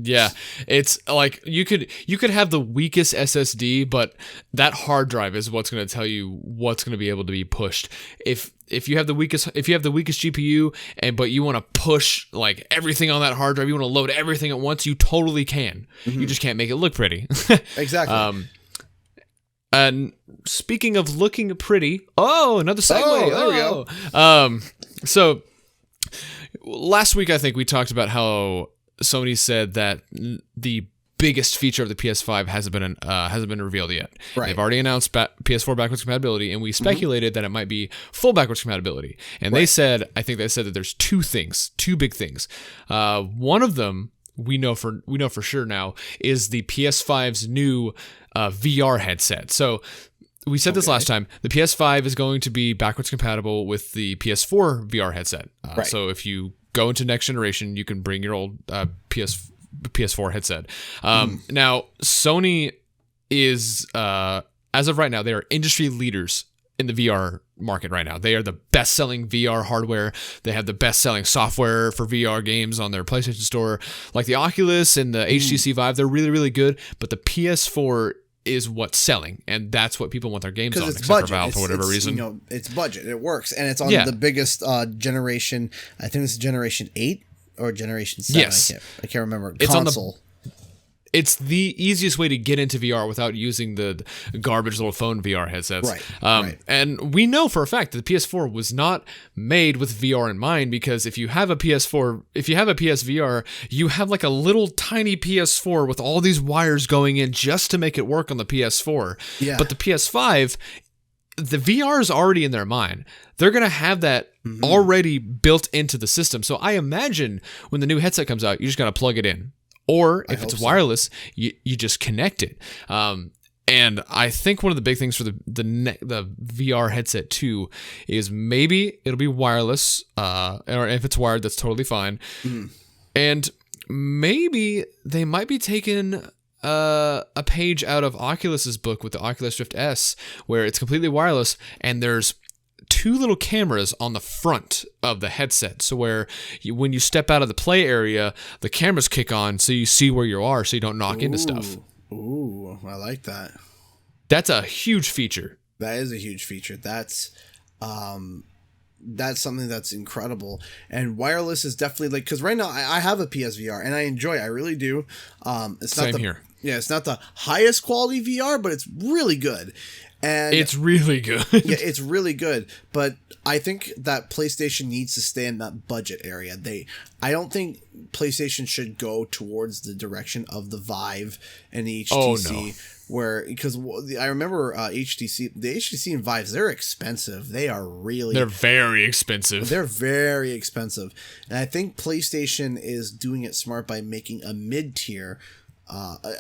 Yeah, it's like you could have the weakest SSD, but that hard drive is what's going to tell you what's going to be able to be pushed. If you have the weakest GPU but you want to push like everything on that hard drive, you want to load everything at once, you totally can. You just can't make it look pretty. Exactly. And speaking of looking pretty, another segue. There we go. So last week I think we talked about how Sony said that the biggest feature of the PS5 hasn't been revealed yet. Right. They've already announced PS4 backwards compatibility, and we speculated that it might be full backwards compatibility. And I think they said that there's two big things. One of them we know for sure now is the PS5's new VR headset. So we said this last time. The PS5 is going to be backwards compatible with the PS4 VR headset. So if you go into next generation, you can bring your old PS4 headset. Now, Sony is, as of right now, they are industry leaders in the VR market right now. They are the best-selling VR hardware. They have the best-selling software for VR games on their PlayStation Store. Like the Oculus and the HTC Vive, they're really, really good, but the PS4 is what's selling, and that's what people want their games on, it's except budget. for Valve for whatever reason. It's budget. It works, and it's on the biggest generation. I think it's generation 8 or generation 7. Yes. I can't remember. It's console. It's the easiest way to get into VR without using the garbage little phone VR headsets. Right. And we know for a fact that the PS4 was not made with VR in mind, because if you have a PSVR, you have like a little tiny PS4 with all these wires going in just to make it work on the PS4. Yeah. But the PS5, the VR is already in their mind. They're going to have that already built into the system. So I imagine when the new headset comes out, you just got to plug it in. Or if it's wireless, you just connect it. And I think one of the big things for the VR headset too is maybe it'll be wireless, or if it's wired, that's totally fine. And maybe they might be taking a page out of Oculus's book with the Oculus Rift S, where it's completely wireless and there's two little cameras on the front of the headset. So when you step out of the play area, the cameras kick on so you see where you are so you don't knock into stuff. Ooh, I like that. That's a huge feature. That is a huge feature. That's something that's incredible. And wireless is definitely like, because right now I have a PSVR and I enjoy it. I really do. It's not Same here. Yeah, it's not the highest quality VR, but it's really good. And it's really good. Yeah, it's really good. But I think that PlayStation needs to stay in that budget area. I don't think PlayStation should go towards the direction of the Vive and the HTC. No. Because I remember the HTC and Vives, they're expensive. They're very expensive. They're very expensive. And I think PlayStation is doing it smart by making a mid-tier,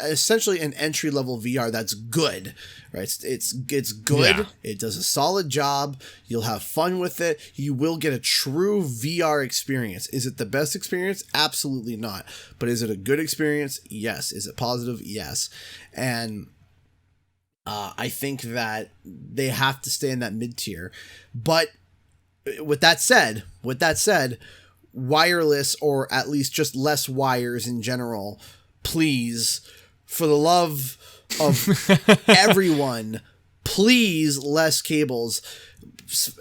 essentially an entry-level VR that's good, right? It's good. Yeah. It does a solid job. You'll have fun with it. You will get a true VR experience. Is it the best experience? Absolutely not. But is it a good experience? Yes. Is it positive? Yes. And I think that they have to stay in that mid-tier. But with that said, wireless, or at least just less wires in general, please, for the love of everyone, please, less cables.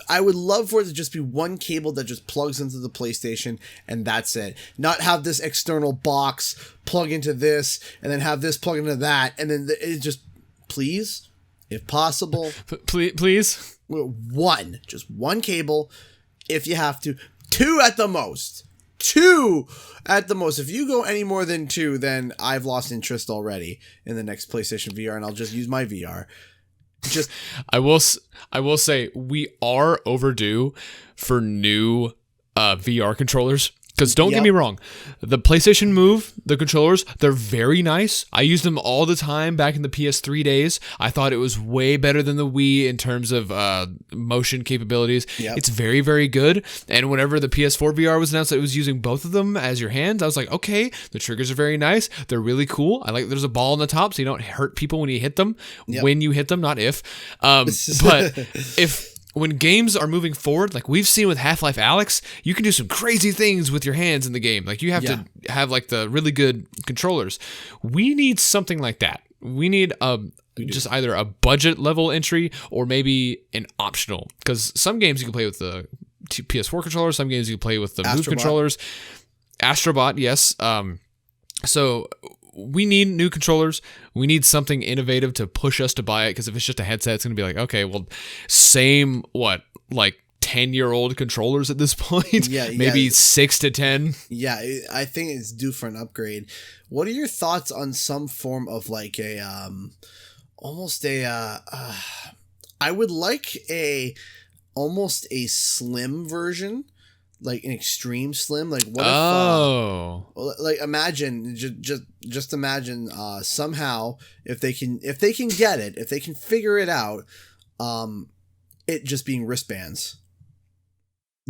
I would love for it to just be one cable that just plugs into the PlayStation and that's it. Not have this external box plug into this and then have this plug into that, and then it just, please, if possible, please, just one cable if you have to. Two at the most. If you go any more than 2, then I've lost interest already in the next PlayStation VR, and I'll just use my VR. I will say we are overdue for new VR controllers. Because don't get me wrong, the PlayStation Move, the controllers, they're very nice. I use them all the time back in the PS3 days. I thought it was way better than the Wii in terms of motion capabilities. Yep. It's very, very good. And whenever the PS4 VR was announced that it was using both of them as your hands, I was like, okay, the triggers are very nice. They're really cool. I like there's a ball on the top so you don't hurt people when you hit them. Yep. When you hit them, not if. But when games are moving forward, like we've seen with Half-Life Alyx, you can do some crazy things with your hands in the game. Like you have to have like the really good controllers. We need something like that. We need just either a budget level entry or maybe an optional, because some games you can play with the PS4 controller, some games you can play with the Move controllers. Astrobot, yes. So we need new controllers. We need something innovative to push us to buy it, because if it's just a headset, it's going to be like, okay, well, same, like 10-year-old controllers at this point? Maybe 6 to 10? Yeah, I think it's due for an upgrade. What are your thoughts on some form of like a, I would like almost a slim version, like an extreme slim. Like what if, like imagine, just imagine somehow if they can get it, if they can figure it out, it just being wristbands.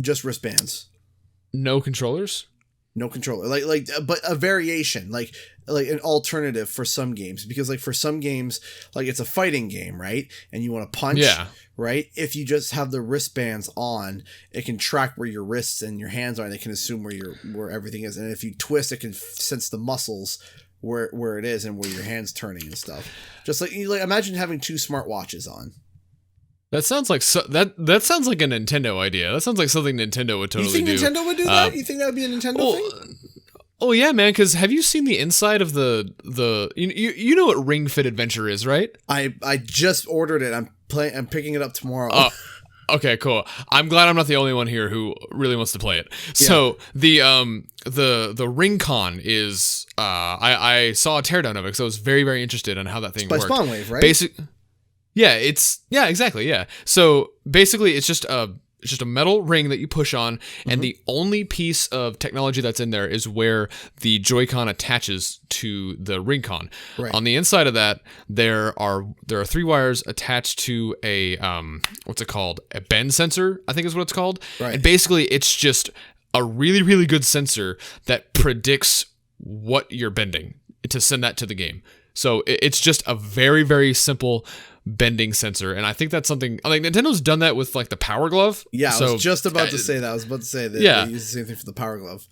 Just wristbands. No controllers? No controller. But a variation, like an alternative for some games. Because like for some games, like it's a fighting game, right? And you want to punch, right? If you just have the wristbands on, it can track where your wrists and your hands are, and it can assume where everything is. And if you twist, it can sense the muscles where it is and where your hand's turning and stuff. Just like imagine having 2 smartwatches on. That sounds like that sounds like a Nintendo idea. That sounds like something Nintendo would totally do. You think Nintendo would do that? You think that would be a Nintendo thing? Oh yeah, man. Because have you seen the inside of the you know what Ring Fit Adventure is, right? I just ordered it. I'm picking it up tomorrow. Okay, cool. I'm glad I'm not the only one here who really wants to play it. Yeah. So the Ring Con is I saw a teardown of it because I was very, very interested in how that thing worked. By Spawn Wave, right? Yeah, exactly. Yeah. So basically, it's just a metal ring that you push on, and the only piece of technology that's in there is where the Joy-Con attaches to the Ring Con. Right. On the inside of that, there are 3 wires attached to a what's it called? A bend sensor, I think is what it's called. Right. And basically, it's just a really, really good sensor that predicts what you're bending to send that to the game. So it's just a very, very simple bending sensor, and I think that's something like Nintendo's done that with like the Power Glove. Yeah, I was just about to say that. I was about to say that they use the same thing for the Power Glove.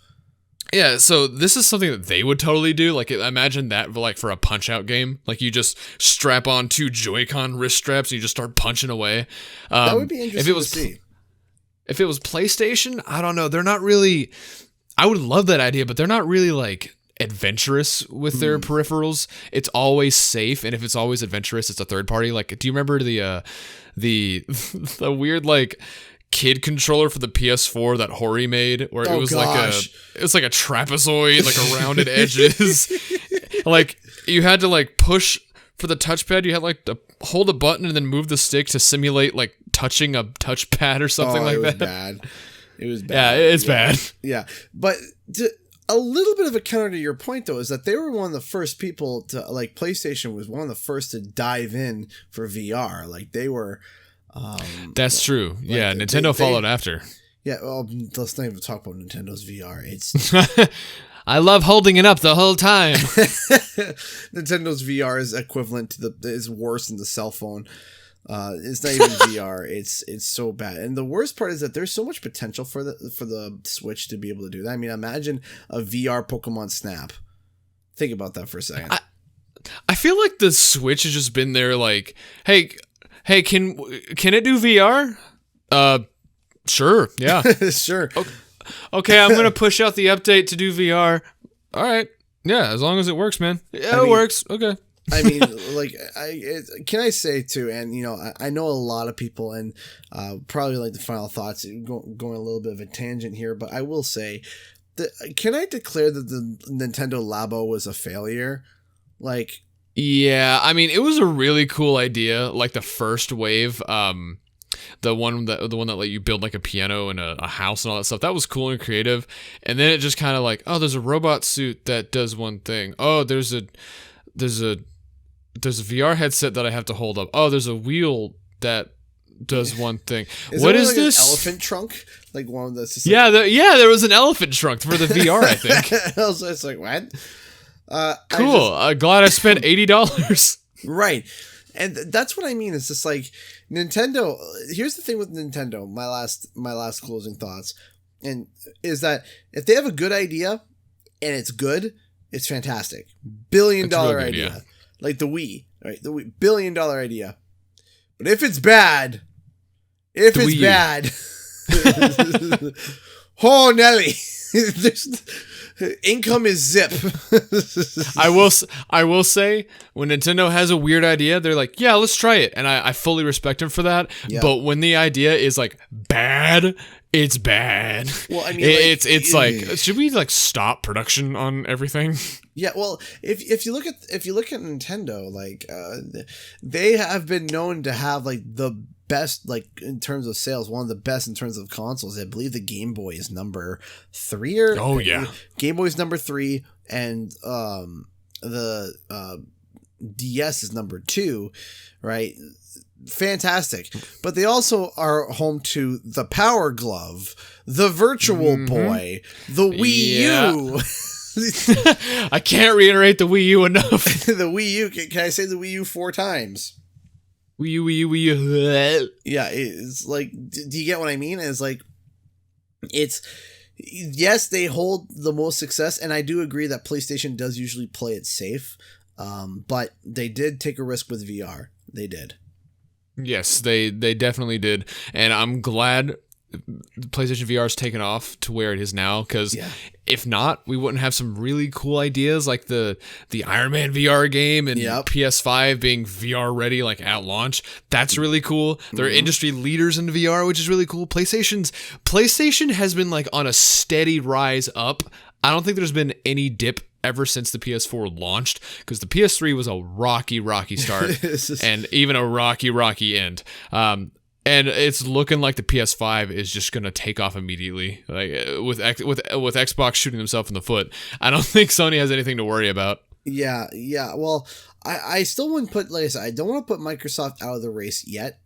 Yeah, so this is something that they would totally do. Like imagine that like for a Punch-Out game. Like you just strap on 2 Joy-Con wrist straps and you just start punching away. That would be interesting to see. If it was PlayStation, I don't know. They're not really. I would love that idea, but they're not really like adventurous with their peripherals. It's always safe, and if it's always adventurous, it's a third party. Like, do you remember the weird like kid controller for the PS4 that Hori made, where it was like a trapezoid, like rounded edges. Like you had to like push for the touchpad. You had like to hold a button and then move the stick to simulate like touching a touchpad or something like that. It was bad. Yeah, it's bad. Yeah, but a little bit of a counter to your point, though, is that they were one of the first people to, like, PlayStation was one of the first to dive in for VR. Like, they were... That's true. Like, yeah, Nintendo followed after. Yeah, well, let's not even talk about Nintendo's VR. It's... I love holding it up the whole time. Nintendo's VR is equivalent to is worse than the cell phone. It's not even VR. It's so bad. And the worst part is that there's so much potential for the Switch to be able to do that. I mean, imagine a VR Pokemon Snap. Think about that for a second. I feel like the Switch has just been there like, hey, can it do VR? Sure. Yeah. Sure. Okay, I'm going to push out the update to do VR. All right. Yeah, as long as it works, man. Yeah, it works. Okay. I mean, like, can I say too, and you know, I know a lot of people, and probably like the final thoughts, going a little bit of a tangent here, but I will say, can I declare that the Nintendo Labo was a failure? Like, yeah, I mean, it was a really cool idea, like the first wave, the one that let you build like a piano and a house and all that stuff. That was cool and creative, and then it just kind of like, oh, there's a robot suit that does one thing. Oh, there's a VR headset that I have to hold up. Oh, there's a wheel that does one thing. What is like this? An elephant trunk? Like one that's just there was an elephant trunk for the VR, I think. I was just like, what? Cool. Glad I spent $80. Right. And that's what I mean. It's just like Nintendo. Here's the thing with Nintendo. My last closing thoughts, and is that if they have a good idea, and it's good, it's fantastic. Billion-dollar really good, idea. yeah. Like the Wii, right? The Wii, billion-dollar idea. But if it's bad, oh Nelly, income is zip. I will say, when Nintendo has a weird idea, they're like, yeah, let's try it, and I fully respect them for that. Yeah. But when the idea is like bad, it's bad. Well, I mean, it's like, should we like stop production on everything? Yeah, well, if you look at Nintendo, like they have been known to have like the best, like in terms of sales, one of the best in terms of consoles. I believe the Game Boy is number 3 or Game Boy is number 3, and the DS is number 2, right? Fantastic. But they also are home to the Power Glove, the Virtual Boy, the Wii U. I can't reiterate the Wii U enough. The Wii U. Can I say the Wii U 4 times? Wii U. Yeah, it's like, do you get what I mean? It's like, yes, they hold the most success, and I do agree that PlayStation does usually play it safe, but they did take a risk with VR. They did. Yes, they definitely did, and I'm glad PlayStation VR has taken off to where it is now, because if not, we wouldn't have some really cool ideas like the Iron Man VR game and PS5 being VR ready like at launch. That's really cool. They're industry leaders in VR, which is really cool. PlayStation has been like on a steady rise up. I don't think there's been any dip ever since the PS4 launched, because the PS3 was a rocky start and even a rocky end. And it's looking like the PS5 is just gonna take off immediately, like with Xbox shooting themselves in the foot. I don't think Sony has anything to worry about. Yeah. Well, I still wouldn't put, like I said, I don't want to put Microsoft out of the race yet.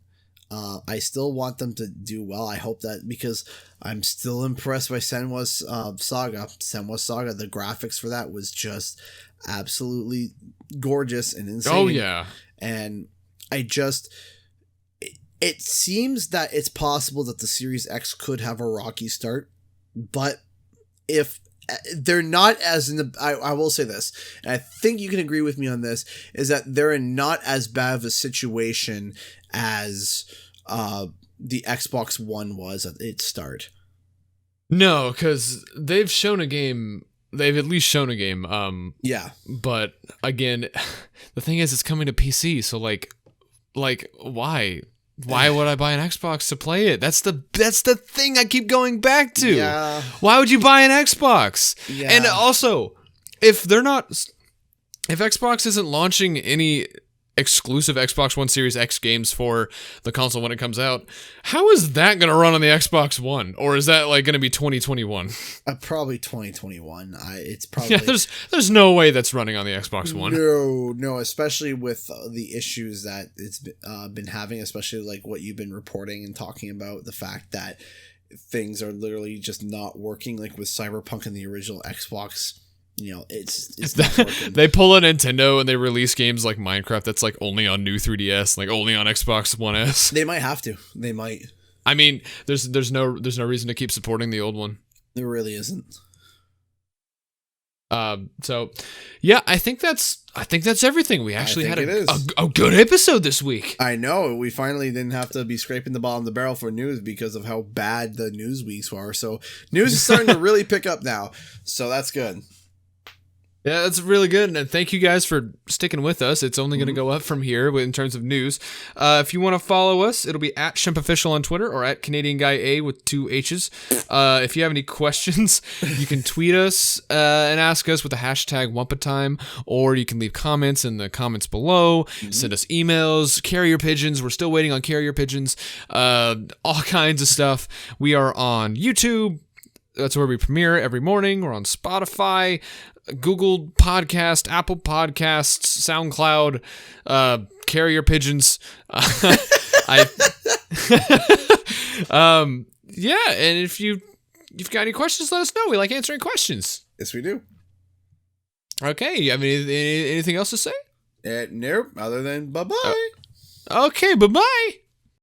I still want them to do well. I hope that, because I'm still impressed by Senua's Saga. The graphics for that was just absolutely gorgeous and insane. Oh yeah. And it seems that it's possible that the Series X could have a rocky start, but if they're not as I will say this, and I think you can agree with me on this, is that they're in not as bad of a situation as the Xbox One was at its start. No, because they've at least shown a game. Yeah. But again, the thing is, it's coming to PC, so like why? Why would I buy an Xbox to play it? That's the thing I keep going back to. Yeah. Why would you buy an Xbox? Yeah. And also, if Xbox isn't launching any exclusive Xbox One Series X games for the console when it comes out, how is that going to run on the Xbox One? Or is that like going to be 2021? Probably 2021. It's probably there's no way that's running on the Xbox One. No, especially with the issues that it's been having, especially like what you've been reporting and talking about, the fact that things are literally just not working, like with Cyberpunk and the original Xbox. You know, it's not working. They pull a Nintendo and they release games like Minecraft that's like only on new 3DS, like only on Xbox One S. They might have to. They might. I mean, there's no reason to keep supporting the old one. There really isn't. So yeah, I think that's everything. We actually had a good episode this week. I know. We finally didn't have to be scraping the bottom of the barrel for news because of how bad the news weeks are. So news is starting to really pick up now. So that's good. Yeah, that's really good, and thank you guys for sticking with us. It's only going to go up from here in terms of news. If you want to follow us, it'll be at ShimpOfficial on Twitter or at Canadian Guy A with 2 H's. If you have any questions, you can tweet us and ask us with the hashtag WumpaTime, or you can leave comments in the comments below. Send us emails, carrier pigeons. We're still waiting on carrier pigeons. All kinds of stuff. We are on YouTube. That's where we premiere every morning. We're on Spotify, Google Podcast, Apple Podcasts, SoundCloud, carrier pigeons. Yeah, and if you've got any questions, let us know. We like answering questions. Yes, we do. Okay, you have anything else to say? Nope, other than bye-bye. Okay, bye-bye.